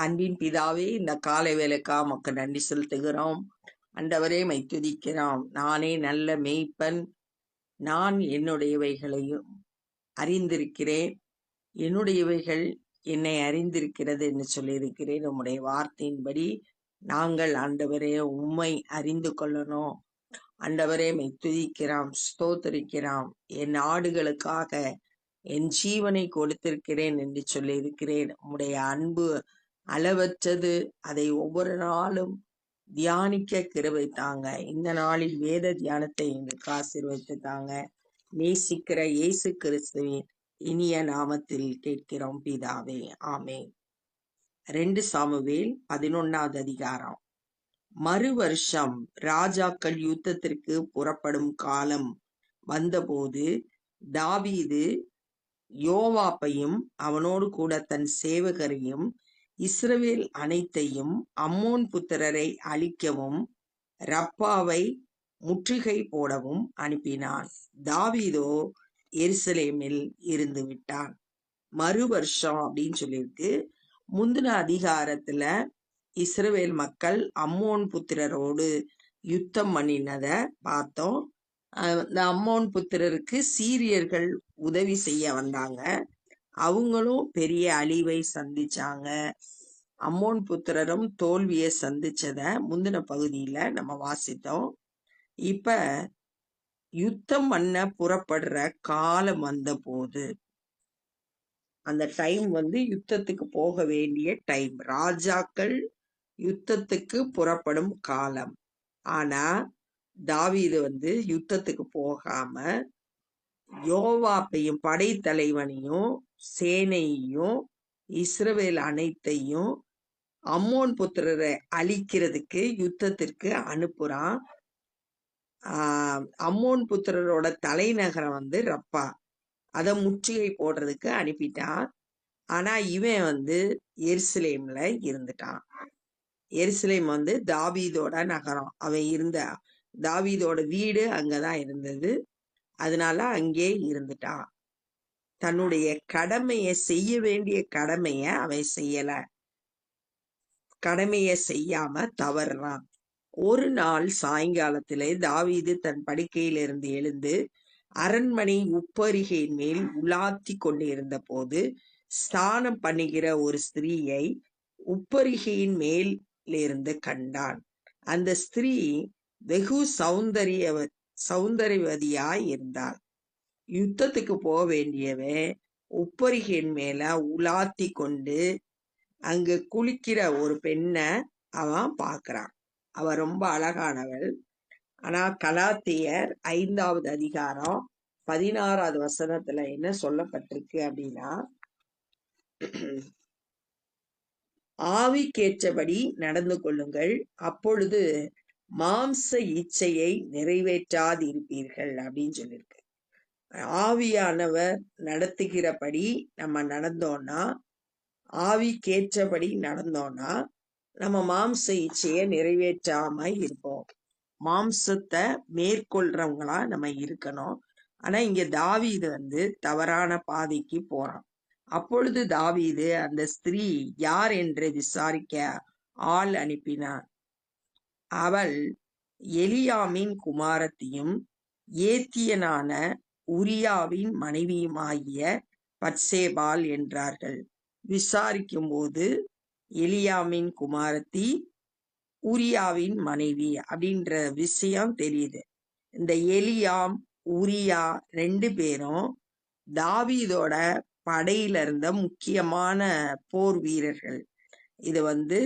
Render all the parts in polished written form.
அன்பின் பிதாவே, இந்த காலை வேலைக்கா உமக்கு நன்றி செலுத்துகிறோம். ஆண்டவரே, மை துதிக்கிறோம். நானே நல்ல மேய்ப்பன், நான் என்னுடையவைகளையும் அறிந்திருக்கிறேன், என்னுடையவைகள் என்னை அறிந்திருக்கிறது என்று சொல்லியிருக்கிறேன். உம்முடைய வார்த்தையின்படி நாங்கள் ஆண்டவரே உம்மை அறிந்து கொள்ளணும். ஆண்டவரே, மை துதிக்கிறோம், ஸ்தோத்தரிக்கிறோம். என் ஆடுகளுக்காக என் ஜீவனை கொடுத்திருக்கிறேன் என்று சொல்லியிருக்கிறேன். உம்முடைய அன்பு அளவற்றது. அதை ஒவ்வொரு நாளும் தியானிக்க கிருபை தாங்க. இந்த நாளில் வேத தியானத்தை எங்களுக்கு ஆசீர்வதித்து தாங்க. நேசிக்கிற இயேசு கிறிஸ்துவின் இனிய நாமத்தில் கேட்கிறோம் பிதாவே, ஆமென். 2 சாமுவேல் 11வது அதிகாரம். மறு வருஷம் ராஜாக்கள் யுத்தத்திற்கு புறப்படும் காலம் வந்தபோது தாவீது யோவாபையும் அவனோடு கூட தன் சேவகரையும் இஸ்ரவேல் அனைத்தையும் அம்மோன் புத்திரரை அழிக்கவும் ரப்பாவை முற்றுகை போடவும் அனுப்பினான். தாவீதோ எருசலேமில் இருந்து விட்டான். மறு வருஷம் அப்படின்னு சொல்லியிருக்கு. முந்தின அதிகாரத்துல இஸ்ரவேல் மக்கள் அம்மோன் புத்திரரோடு யுத்தம் பண்ணினத பார்த்தோம். இந்த அம்மோன் புத்திரருக்கு சீரியர்கள் உதவி செய்ய வந்தாங்க. அவங்களும் பெரிய அழிவை சந்திச்சாங்க. அம்மோன் புத்திரரும் தோல்வியை சந்திச்சத முந்தின பகுதியில நம்ம வாசித்தோம். இப்ப யுத்தம் பண்ண புறப்படுற காலம் வந்த போது, அந்த டைம் யுத்தத்துக்கு போக வேண்டிய டைம், ராஜாக்கள் யுத்தத்துக்கு புறப்படும் காலம். ஆனா தாவீது யுத்தத்துக்கு போகாம யோவாபையும் படைத்தலைவனையும் சேனையையும் இஸ்ரவேல் அனைத்தையும் அம்மோன் புத்திரரை அழிக்கிறதுக்கு யுத்தத்திற்கு அனுப்புறான். அம்மோன் புத்திரரோட தலைநகரம் ரப்பா, அதை முற்றுகை போடுறதுக்கு அனுப்பிட்டான். ஆனா இவன் எருசலேம்ல இருந்துட்டான். எருசலேம் தாவீதோட நகரம். அவன் இருந்த தாவீதோட வீடு அங்கதான் இருந்தது. அதனால அங்கே இருந்துட்டான். தன்னுடைய கடமையை செய்ய வேண்டிய கடமைய அவன் செய்யல. கடமையை செய்யாம தவறுறான். ஒரு நாள் சாயங்காலத்திலே தாவீது தன் படுக்கையிலிருந்து எழுந்து அரண்மனை உப்பரிகையின் மேல் உலாத்தி கொண்டிருந்த போது ஸ்நானம் பண்ணுகிற ஒரு ஸ்திரீயை உப்பரிகையின் மேலிருந்து கண்டான். அந்த ஸ்திரீ வெகு சௌந்தரியவதியாய் இருந்தாள். யுத்தத்துக்கு போக வேண்டியவன் உப்பரிகையின் மேல உலாத்தி கொண்டு அங்கு குளிக்கிற ஒரு பெண்ணை அவன் பார்க்கிறான். அவ ரொம்ப அழகானவள். ஆனா கலாத்தியர் 5வது அதிகாரம் 16வது வசனத்துல என்ன சொல்லப்பட்டிருக்கு அப்படின்னா, ஆவிக்கேற்றபடி நடந்து கொள்ளுங்கள், அப்பொழுது மாம்ச இச்சையை நிறைவேற்றாதிருப்பீர்கள் அப்படின்னு சொல்லியிருக்கு. ஆவியானவர் நடத்துகிறபடி நம்ம நடந்தோம்னா, ஆவிக்கேற்றபடி நடந்தோம்னா நம்ம மாம்ச இச்சையை நிறைவேற்றாம இருப்போம். மாம்சத்தை மேற்கொள்றவங்களா நம்ம இருக்கணும். ஆனா இங்க தாவீது தவறான பாதைக்கு போறான். அப்பொழுது தாவீது அந்த ஸ்திரீ யார் என்று விசாரிக்க ஆள் அனுப்பினான். அவள் எலியாமின் குமாரத்தியும் ஏத்தியனான உரியாவின் மனைவியுமாகிய பத்சேபாள் என்றார்கள். விசாரிக்கும் போது எலியாமின் குமாரத்தி உரியாவின் மனைவி அப்படின்ற விஷயம் தெரியுது. இந்த எலியாம் உரியா 2 பேரும் தாவீதோட படையில இருந்த முக்கியமான போர் வீரர்கள். இது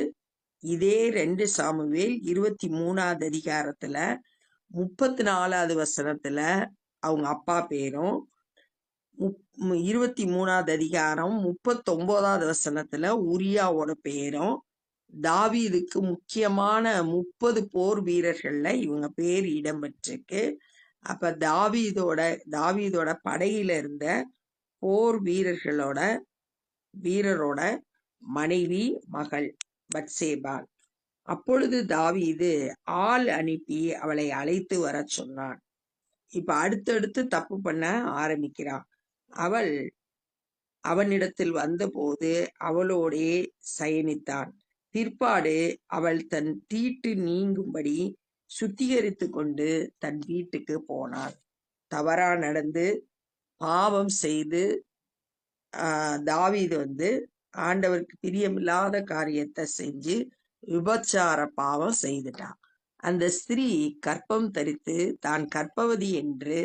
இதே 2 சாமுவேல் 23வது அதிகாரத்துல 34வது வசனத்துல அவங்க அப்பா பேரும், 23வது அதிகாரம் 39வது வசனத்துல உரியாவோட பேரும், தாவீதுக்கு முக்கியமான 30 போர் வீரர்கள்ல இவங்க பேர் இடம்பெற்றிருக்கு. அப்ப தாவீதோட படையில இருந்த போர் வீரரோட மனைவி மகள் பத்சேபாள். அப்பொழுது தாவீது ஆள் அனுப்பி அவளை அழைத்து வர சொன்னான். இப்ப அடுத்தடுத்து தப்பு பண்ண ஆரம்பிக்கிறான். அவள் அவனிடத்தில் வந்தபோது அவளோடே சயனித்தான். பிற்பாடு அவள் தன் தீட்டு நீங்கும்படி சுத்திகரித்து கொண்டு தன் வீட்டுக்கு போனாள். தவறா நடந்து பாவம் செய்து தாவீது ஆண்டவருக்கு பிரியமில்லாத காரியத்தை செஞ்சு விபச்சார பாவம் செய்துட்டான். அந்த ஸ்திரீ கர்ப்பம் தரித்து தான் கர்ப்பவதி என்று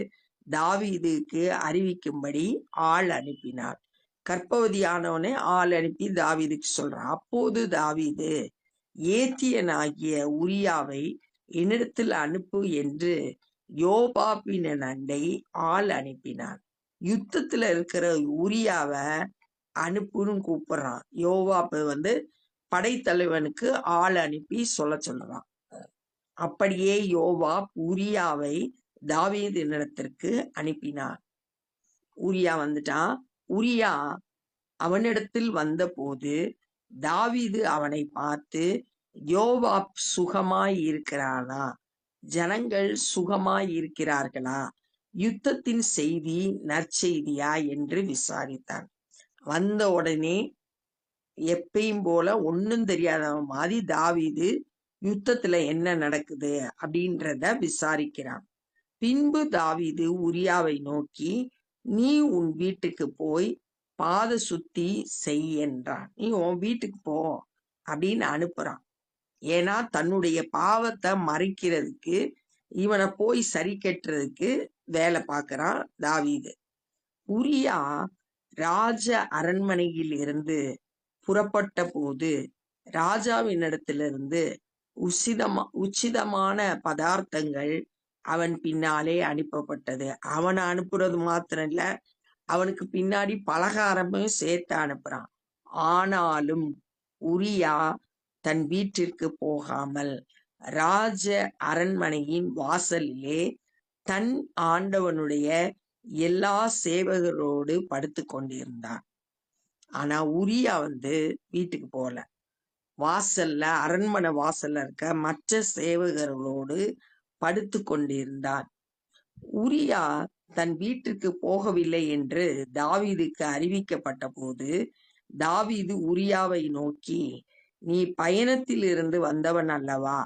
தாவீதுக்கு அறிவிக்கும்படி ஆள் அனுப்பினாள். கர்ப்பவதியானவனே ஆள் அனுப்பி தாவீதுக்கு சொல்றான். அப்போது தாவீது ஏத்தியனாகிய உரியாவை என்னிடத்தில் அனுப்பு என்று யோபாபின் அண்டை ஆள் அனுப்பினான். யுத்தத்துல இருக்கிற உரியாவை அனுப்புன்னு கூப்பிடுறான். யோவாப்பு படைத்தலைவனுக்கு ஆள் அனுப்பி சொல்றான். அப்படியே யோவாப் உரியாவை தாவீதினிடத்திற்கு அனுப்பினான். உரியா வந்துட்டான். உரியா அவனிடத்தில் வந்தபோது தாவீது அவனை பார்த்து, யோவாப் சுகமாய் இருக்கிறானா? ஜனங்கள் சுகமாய் இருக்கிறார்களா? யுத்தத்தின் செய்தி நற்செய்தியா என்று விசாரித்தான். வந்த உடனே எப்பயும் போல ஒன்னும் தெரியாதவன் மாதிரி தாவீது யுத்தத்துல என்ன நடக்குது அப்படின்றத விசாரிக்கிறான். பின்பு தாவீது உரியாவை நோக்கி, நீ உன் வீட்டுக்கு போய் பாத சுத்தி செய் என்றான். நீ உன் வீட்டுக்கு போ அப்படின்னு அனுப்புறான். ஏன்னா தன்னுடைய பாவத்தை மறைக்கிறதுக்கு இவனை போய் சரி கட்டுறதுக்கு வேலை பார்க்கிறான் தாவீது. உரியா ராஜ அரண்மனையில் இருந்து புறப்பட்ட போது ராஜாவினிடத்திலிருந்து உச்சிதமான பதார்த்தங்கள் அவன் பின்னாலே அனுப்பப்பட்டது. அவனை அனுப்புறது மாத்திரம் இல்ல, அவனுக்கு பின்னாடி பலகாரமும் சேர்த்து அனுப்புறான். ஆனாலும் உரியா தன் வீட்டிற்கு போகாமல் ராஜ அரண்மனையின் வாசலிலே தன் ஆண்டவனுடைய எல்லா சேவகரோடு படுத்து கொண்டிருந்தான். ஆனா உரியா வீட்டுக்கு போல, வாசல்ல அரண்மனை வாசல்ல இருக்க மற்ற சேவகர்களோடு படுத்து கொண்டிருந்தான். உரியா தன் வீட்டிற்கு போகவில்லை என்று தாவீதுக்கு அறிவிக்கப்பட்ட போது தாவீது உரியாவை நோக்கி, நீ பயணத்தில் இருந்து வந்தவன் அல்லவா?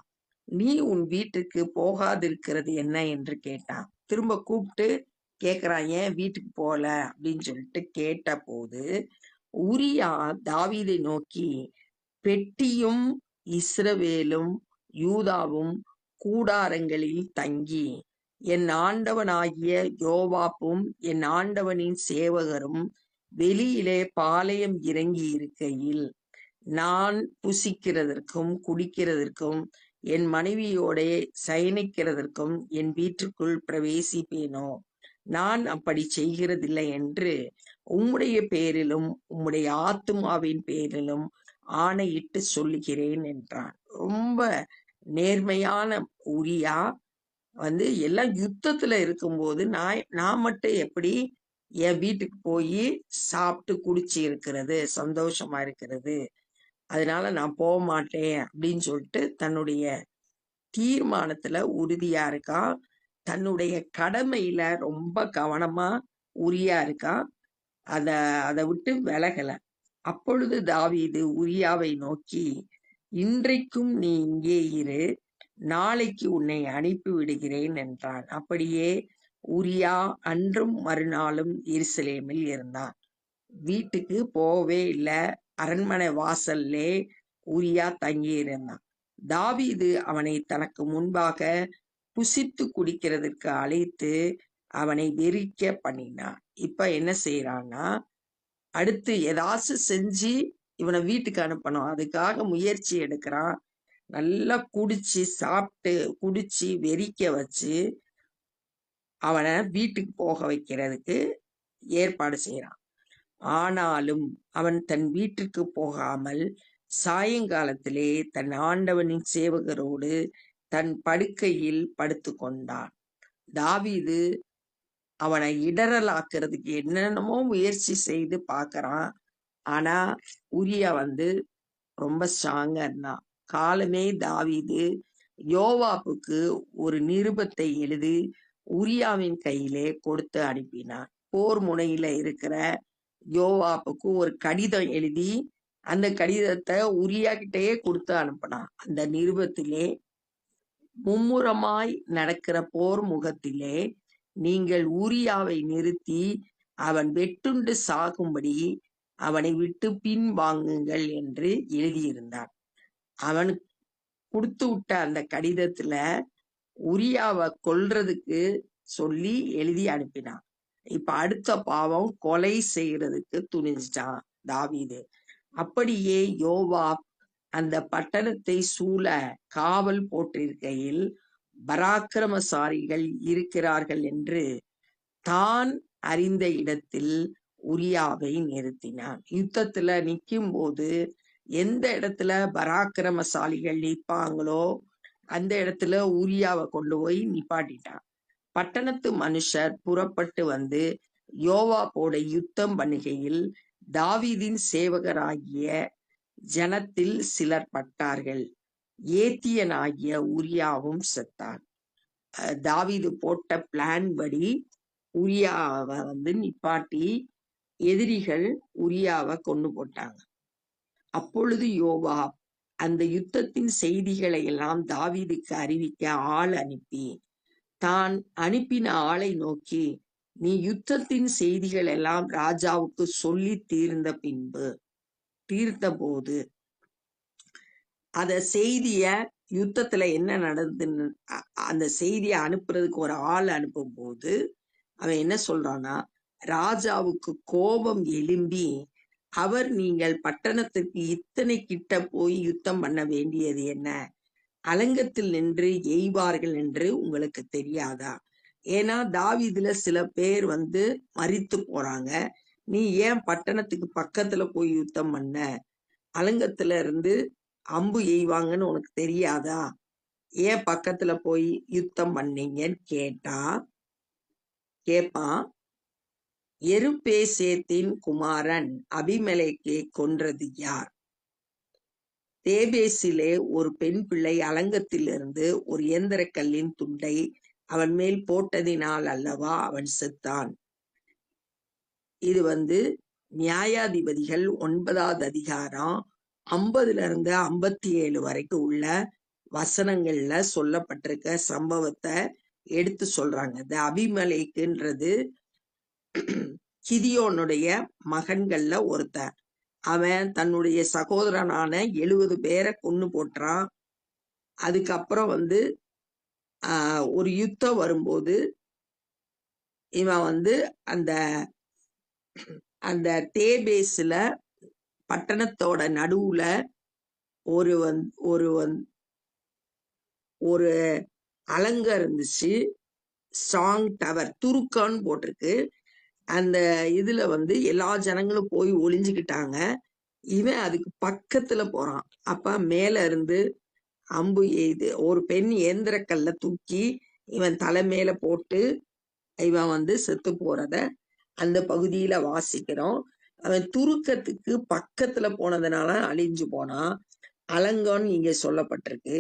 நீ உன் வீட்டுக்கு போகாதிருக்கிறது என்ன என்று கேட்டான். திரும்ப கூப்பிட்டு கேக்குறான், ஏன் வீட்டுக்கு போல அப்படின்னு சொல்லிட்டு கேட்ட போது உரியா தாவீதை நோக்கி, பெட்டியும் இஸ்ரவேலும் யூதாவும் கூடாரங்களில் தங்கி என் ஆண்டவனாகிய யோவாப்பும் என் ஆண்டவனின் சேவகரும் வெளியிலே பாளையம் இறங்கி இருக்கையில் நான் புசிக்கிறதற்கும் குடிக்கிறதற்கும் என் மனைவியோட சயனிக்கிறதற்கும் என் வீட்டுக்குள் பிரவேசிப்பேனோ? நான் அப்படி செய்கிறதில்லை என்று உம்முடைய பேரிலும் உம்முடைய ஆத்துமாவின் பேரிலும் ஆணையிட்டு சொல்லுகிறேன் என்றான். ரொம்ப நேர்மையான உரியா எல்லாம் யுத்தத்துல இருக்கும்போது நான் மட்டும் எப்படி என் வீட்டுக்கு போய் சாப்பிட்டு குடிச்சு இருக்கிறது, சந்தோஷமா இருக்கிறது, அதனால நான் போக மாட்டேன் அப்படின்னு சொல்லிட்டு தன்னுடைய தீர்மானத்துல உறுதியா இருக்கான். தன்னுடைய கடமையில ரொம்ப கவனமா உரியா இருக்கான். அதை விட்டு விலகல. அப்பொழுது தாவீது உரியாவை நோக்கி, இன்றைக்கும் நீ இங்கே இரு, நாளைக்கு உன்னை அனுப்பி விடுகிறேன் என்றான். அப்படியே உரியா அன்றும் மறுநாளும் எருசலேமில் இருந்தான். வீட்டுக்கு போகவே இல்லை. அரண்மனை வாசல்லே உரியா தங்கி இருந்தான். தாவீது அவனை தனக்கு முன்பாக புசித்து குடிக்கிறதுக்கு அழைத்து அவனை வெறிக்க பண்ணினான். இப்ப என்ன செய்யறான்னா, அடுத்து ஏதாச்சும் செஞ்சு இவனை வீட்டுக்கு அனுப்பணும், அதுக்காக முயற்சி எடுக்கிறான். நல்லா குடிச்சு சாப்பிட்டு குடிச்சு வெறிக்க வச்சு அவனை வீட்டுக்கு போக வைக்கிறதுக்கு ஏற்பாடு செய்யறான். ஆனாலும் அவன் தன் வீட்டிற்கு போகாமல் சாயங்காலத்திலே தன் ஆண்டவனின் சேவகரோடு தன் படுக்கையில் படுத்து கொண்டான். தாவீது அவனை இடரலாக்குறதுக்கு என்னென்னமோ முயற்சி செய்து பார்க்கறான். ஆனா உரியா ரொம்ப ஸ்ட்ராங்கா இருந்தான். காலமே தாவீது யோவாப்புக்கு ஒரு நிருபத்தை எழுதி உரியாவின் கையிலே கொடுத்து அனுப்பினான். போர் முனையில இருக்கிற யோவாப்புக்கு ஒரு கடிதம் எழுதி அந்த கடிதத்தை உரியா கிட்டயே கொடுத்து அனுப்பினான். அந்த நிருபத்திலே, மும்முரமாய் நடக்கிற போர் முகத்திலே நீங்கள் ஊரியாவை நிறுத்தி அவன் வெட்டுண்டு சாகும்படி அவனை விட்டு பின் வாங்குங்கள் என்று எழுதியிருந்தான். அவன் கொடுத்து விட்ட அந்த கடிதத்துல உரியாவை கொல்றதுக்கு சொல்லி எழுதி அனுப்பினான். இப்ப அடுத்த பாவம் கொலை செய்யறதுக்கு துணிஞ்சிட்டான் தாவீது. அப்படியே யோவாப் அந்த பட்டணத்தை சூழ காவல் போட்டிருக்கையில் பராக்கிரமசாரிகள் இருக்கிறார்கள் என்று தான் அறிந்த இடத்தில் உரியாவை நிறுத்தினான். யுத்தத்துல நிற்கும் போது எந்த இடத்துல பராக்கிரமசாலிகள் நிற்பாங்களோ அந்த இடத்துல உரியாவை கொண்டு போய் நிப்பாட்டிட்டான். பட்டணத்து மனுஷர் புறப்பட்டு வந்து யோவாபோட யுத்தம் பண்ணுகையில் தாவீதின் சேவகராகிய ஜனத்தில் சிலர் பட்டார்கள். ஏத்தியனாகிய உரியாவும் செத்தான். தாவீது போட்ட பிளான் படி உரியாவை நிப்பாட்டி எதிரிகள் உரியாவை கொண்டு போட்டாங்க. அப்பொழுது யோவாப் அந்த யுத்தத்தின் செய்திகளை எல்லாம் தாவீதுக்கு அறிவிக்க ஆள் அனுப்பி தான் அனுப்பின ஆளை நோக்கி, நீ யுத்தத்தின் செய்திகள் எல்லாம் ராஜாவுக்கு சொல்லி தீர்ந்த போது அத செய்திய யுத்தத்துல என்ன நடந்துன்னு அந்த செய்தியை அனுப்புறதுக்கு ஒரு ஆள் அனுப்பும் போது அவன் என்ன சொல்றான்னா, ராஜாவுக்கு கோபம் எழும்பி அவர், நீங்கள் பட்டணத்துக்கு இத்தனை கிட்ட போய் யுத்தம் பண்ண வேண்டியது என்ன? அலங்கத்தில் நின்று எய்வார்கள் என்று உங்களுக்கு தெரியாதா? ஏன்னா தாவீதுல சில பேர் மரித்து போறாங்க. நீ ஏன் பட்டணத்துக்கு பக்கத்துல போய் யுத்தம் பண்ண? அலங்கத்துல இருந்து அம்பு எய்வாங்கன்னு உனக்கு தெரியாதா? ஏன் பக்கத்துல போய் யுத்தம் பண்ணீங்கன்னு கேட்பான். எருபேசேத்தின் குமாரன் அபிமெலேக்கை கொன்றது யார்? தேபேசிலே ஒரு பெண் பிள்ளை அலங்கத்திலிருந்து ஒரு இயந்திரக்கல்லின் துண்டை அவன் மேல் போட்டதினால் அல்லவா அவன் செத்தான். இது நியாயாதிபதிகள் 9வது அதிகாரம் 50 57 வரைக்கும் உள்ள வசனங்கள்ல சொல்லப்பட்டிருக்க சம்பவத்தை எடுத்து சொல்றாங்க. இந்த அபிமெலேக்குன்றது கிதியோனுடைய மகன்கள்ல ஒருத்தன். அவன் தன்னுடைய சகோதரனான 70 பேரை கொன்னு போட்டான். அதுக்கப்புறம் ஒரு யுத்தம் வரும்போது இவன் அந்த தேபேஸ்ல பட்டணத்தோட நடுவுல ஒரு அலங்க இருந்துச்சு. ஸ்ட்ராங் டவர், துருக்கான்னு போட்டிருக்கு. அந்த இதுல எல்லா ஜனங்களும் போய் ஒளிஞ்சுக்கிட்டாங்க. இவன் அதுக்கு பக்கத்துல போறான். அப்ப மேல இருந்து அம்பு எய்து ஒரு பெண் இயந்திரக்கல்ல தூக்கி இவன் தலை மேல போட்டு இவன் செத்து போறத அந்த பகுதியில வாசிக்கிறோம். அவன் துருக்கத்துக்கு பக்கத்துல போனதுனால அழிஞ்சு போனான். அலங்கம்னு இங்க சொல்லப்பட்டிருக்கு.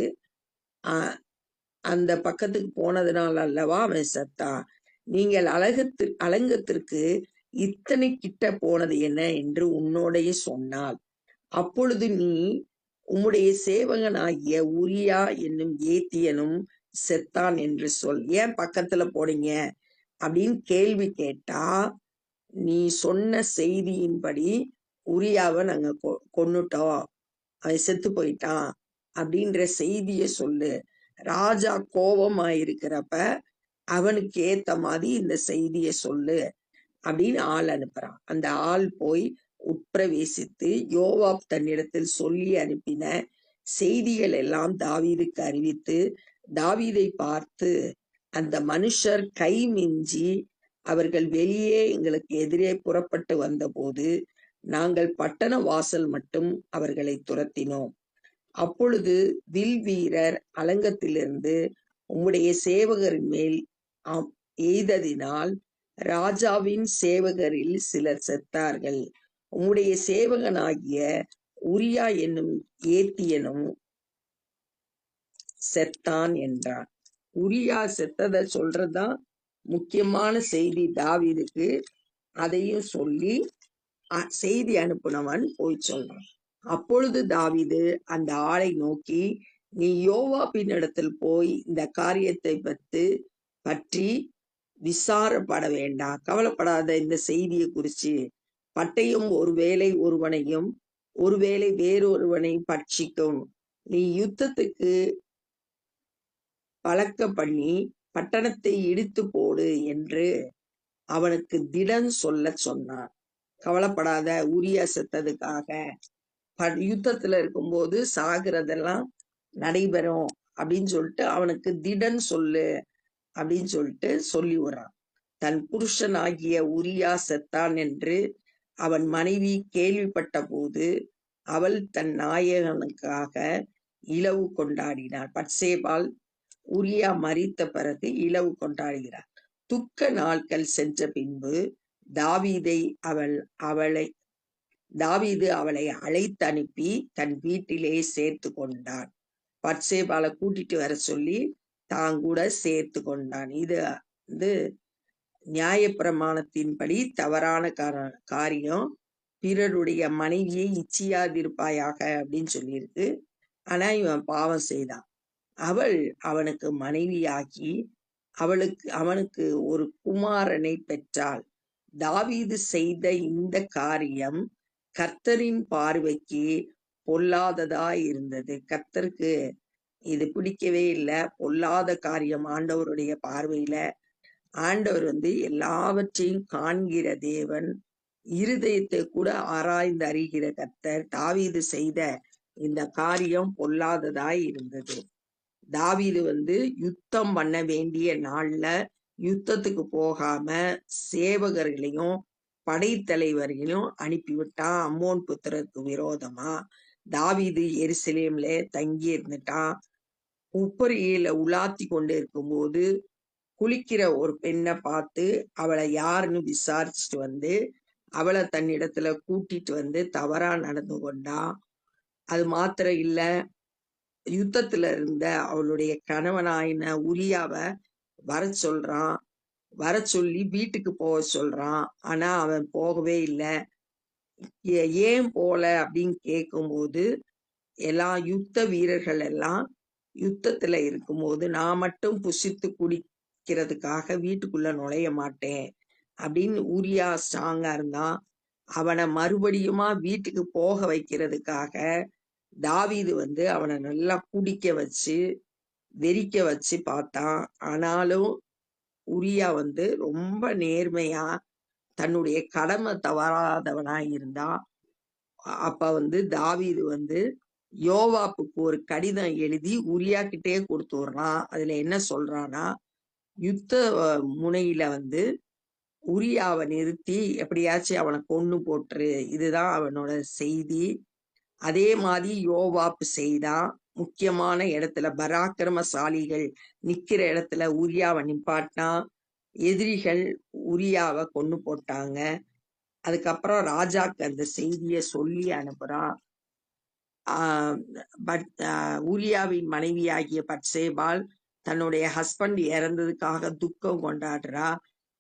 அந்த பக்கத்துக்கு போனதுனால அல்லவா அவன் செத்தான். நீங்கள் அலங்கத்திற்கு இத்தனை கிட்ட போனது என்ன என்று உன்னோடைய சொன்னால், அப்பொழுது நீ உம்முடைய சேவகனாகிய உரியா என்னும் ஏத்தியனும் செத்தான் என்று சொல். ஏன் பக்கத்துல போனீங்க அப்படின்னு கேள்வி கேட்டா, நீ சொன்ன செய்தியின்படி உரியாவை நாங்க கொன்னுட்டோம், அவன் செத்து போயிட்டான் அப்படின்ற செய்திய சொல்லு. ராஜா கோபமாயிருக்கிறப்ப அவனுக்கு ஏத்த மாதிரி இந்த செய்திய சொல்லு அப்படின்னு ஆள் அனுப்புறான். அந்த ஆள் போய் உட்பிரவேசித்து யோவாப் தன்னிடத்தில் சொல்லி அனுப்பின செய்திகள் எல்லாம் தாவீதுக்கு அறிவித்து, தாவீதை பார்த்து, அந்த மனுஷர் கை மிஞ்சி அவர்கள் வெளியே எங்களுக்கு எதிரே புறப்பட்டு வந்தபோது நாங்கள் பட்டண வாசல் மட்டும் அவர்களை துரத்தினோம். அப்பொழுது வில் வீரர் அலங்கத்திலிருந்து உம்முடைய சேவகரின் மேல் எய்ததினால் ராஜாவின் சேவகரில் சிலர் செத்தார்கள். உம்முடைய சேவகனாகிய உரியா என்னும் ஏத்தியனும் செத்தான் என்றான். உரியா செத்ததை சொல்றதுதான் முக்கியமான செய்தி தாவீதுக்கு. அதையும் சொல்லி செய்தி அனுப்புனவன் போய் சொல்றான். அப்பொழுது தாவீது அந்த ஆளை நோக்கி, நீ யோவாபின் இடத்தில் போய் இந்த காரியத்தை பற்றி விசாரப்பட வேண்டாம், கவலைப்படாத. இந்த செய்தியை குறிச்சு பட்டயம் ஒருவேளை ஒருவனையும் ஒருவேளை வேறொருவனையும் பட்சிக்கும். நீ யுத்தத்துக்கு பழக்க பண்ணி பட்டணத்தை இடித்து போடு என்று அவனுக்கு திடன் சொல்ல சொன்னான். கவலைப்படாத, உரியா செத்ததுக்காக யுத்தத்துல இருக்கும்போது சாகிறதெல்லாம் நடைபெறும் அப்படின்னு சொல்லிட்டு அவனுக்கு திடன் சொல்லு அப்படின்னு சொல்லிட்டு சொல்லி விடுறான். தன் புருஷனாகிய உரியா செத்தான் என்று அவன் மனைவி கேள்விப்பட்ட போது அவள் தன் நாயகனுக்காக இலவு கொண்டாடினாள். பட்சேபால் உரியா மரித்த பிறகு இலவு கொண்டாடுகிறார். துக்க நாட்கள் சென்ற பின்பு தாவீது அவளை அழைத்து அனுப்பி தன் வீட்டிலே சேர்த்து கொண்டான். பட்சேபாலை கூட்டிட்டு வர சொல்லி தான் கூட சேர்த்து கொண்டான். இது வந்து நியாயப்பிரமாணத்தின்படி தவறான காரியம். பிறருடைய மனைவியை இச்சியாதிருப்பாயாக அப்படின்னு சொல்லியிருக்கு. ஆனா இவன் பாவம் செய்தான். அவள் அவனுக்கு மனைவியாகி அவனுக்கு ஒரு குமாரனை பெற்றாள். தாவீது செய்த இந்த காரியம் கர்த்தரின் பார்வைக்கு பொல்லாததா இருந்தது. கர்த்தருக்கு இது பிடிக்கவே இல்லை. பொல்லாத காரியம் ஆண்டவருடைய பார்வையில. ஆண்டவர் எல்லாவற்றையும் காண்கிற தேவன், இருதயத்தை கூட ஆராய்ந்து அறிகிற கர்த்தர். தாவீது செய்த இந்த காரியம் பொல்லாததாய் இருந்தது. தாவீது யுத்தம் பண்ண வேண்டிய நாள்ல யுத்தத்துக்கு போகாம சேவகர்களையும் படைத்தலைவர்களையும் அனுப்பிவிட்டான். அம்மோன் புத்திரருக்கு விரோதமா தாவீது எருசலேம்ல தங்கி இருந்துட்டான். உப்பரியில உலாத்தி கொண்டு இருக்கும்போது குளிக்கிற ஒரு பெண்ணை பார்த்து அவளை யாருன்னு விசாரிச்சுட்டு அவளை தன்னிடத்துல கூட்டிட்டு தவறா நடந்து கொண்டான். அது மாத்திரம் இல்ல, யுத்தத்துல இருந்த அவளுடைய கணவனாயின உரியாவை வர சொல்லி வீட்டுக்கு போக சொல்றான். ஆனா அவன் போகவே இல்லை. ஏன் போல அப்படின்னு கேட்கும்போது, யுத்த வீரர்கள் எல்லாம் யுத்தத்துல இருக்கும்போது நான் மட்டும் புசித்து குடிக்கிறதுக்காக வீட்டுக்குள்ள நுழைய மாட்டேன் அப்படின்னு உரியா ஸ்ட்ராங்கா இருந்தான். அவனை மறுபடியுமா வீட்டுக்கு போக வைக்கிறதுக்காக தாவீது அவனை நல்லா குடிக்க வச்சு வெறிக்க வச்சு பார்த்தான். ஆனாலும் உரியா ரொம்ப நேர்மையா தன்னுடைய கடமை தவறாதவனா இருந்தான். அப்ப தாவீது யோவாப்புக்கு ஒரு கடிதம் எழுதி உரியா கிட்டே கொடுத்து விடுறான். அதுல என்ன சொல்றான்னா, யுத்த முனையில உரியாவை நிறுத்தி எப்படியாச்சும் அவனை கொன்னு போட்டுரு, இதுதான் அவனோட செய்தி. அதே மாதிரி யோவாப்பு செய்தான். முக்கியமான இடத்துல பராக்கிரமசாலிகள் நிக்கிற இடத்துல உரியாவை நிப்பாட்டினான். எதிரிகள் உரியாவை கொன்னு போட்டாங்க. அதுக்கப்புறம் ராஜாக்கு அந்த செய்திய சொல்லி அனுப்புறான். உரியாவின் மனைவியாகிய பட்சேபால் தன்னுடைய ஹஸ்பண்ட் இறந்ததுக்காக துக்கம் கொண்டாடுறா.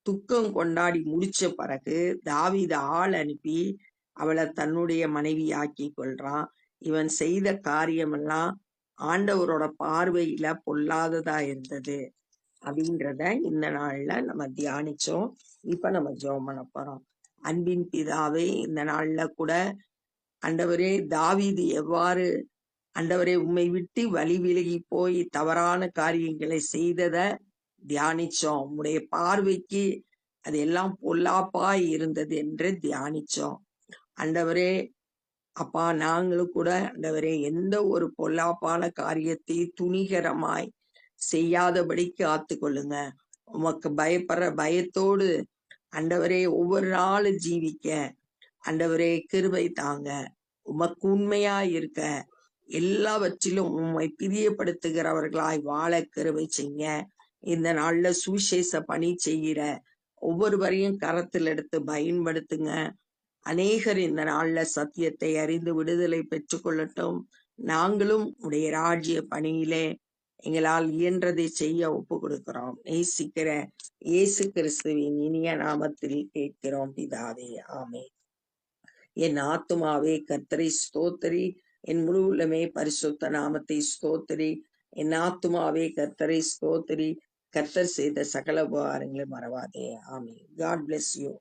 துக்கம் கொண்டாடி முடிச்ச பிறகு தாவீது ஆள் அனுப்பி அவளை தன்னுடைய மனைவி ஆக்கி கொள்றான். இவன் செய்த காரியமெல்லாம் ஆண்டவரோட பார்வையில பொல்லாததா இருந்தது அப்படின்றத இந்த நாள்ல நம்ம தியானிச்சோம். இப்ப நம்ம ஜெபம் பண்ண போறோம். அன்பின் பிதாவே, இந்த நாள்ல கூட ஆண்டவரே, தாவீது எவ்வாறு ஆண்டவரே உம்மை விட்டு வழி விலகி போய் தவறான காரியங்களை செய்தத தியானிச்சோம். உம்முடைய பார்வைக்கு அது எல்லாம் பொல்லாப்பாய் இருந்தது என்று தியானிச்சோம். ஆண்டவரே அப்பா, நாங்களும் கூட ஆண்டவரே எந்த ஒரு பொல்லாப்பான காரியத்தை துணிகரமாய் செய்யாதபடி காத்து கொள்ளுங்க. உமக்கு பயப்படுற பயத்தோடு ஆண்டவரே ஒவ்வொரு நாளும் ஜீவிக்க ஆண்டவரே கிருபை தாங்க. உமக்கு உண்மையா இருக்க எல்லாவற்றிலும் உம்மை பிரியப்படுத்துகிறவர்களாய் வாழ கிருபை செய்ய. இந்த நாள்ல சுவிசேஷ பணி செய்கிற ஒவ்வொருவரையும் கரத்தில் எடுத்து பயன்படுத்துங்க. அநேகர் இந்த நாள்ல சத்தியத்தை அறிந்து விடுதலை பெற்றுக்கொள்ளட்டும். நாங்களும் உடைய ராஜ்ய பணியிலே எங்களால் இயன்றதை செய்ய ஒப்பு கொடுக்கிறோம். நேசிக்கிற இயேசு கிறிஸ்துவின் இனிய நாமத்தில் கேட்கிறோம் பிதாவே, ஆமென். என் ஆத்துமாவே கர்த்தரை ஸ்தோத்திரி, என் முழு உள்ளமே பரிசுத்த நாமத்தை ஸ்தோத்திரி. என் ஆத்துமாவே கர்த்தரை ஸ்தோத்திரி, கர்த்தர் செய்த சகல உபகாரங்களை மறவாதே. ஆமென். God bless you.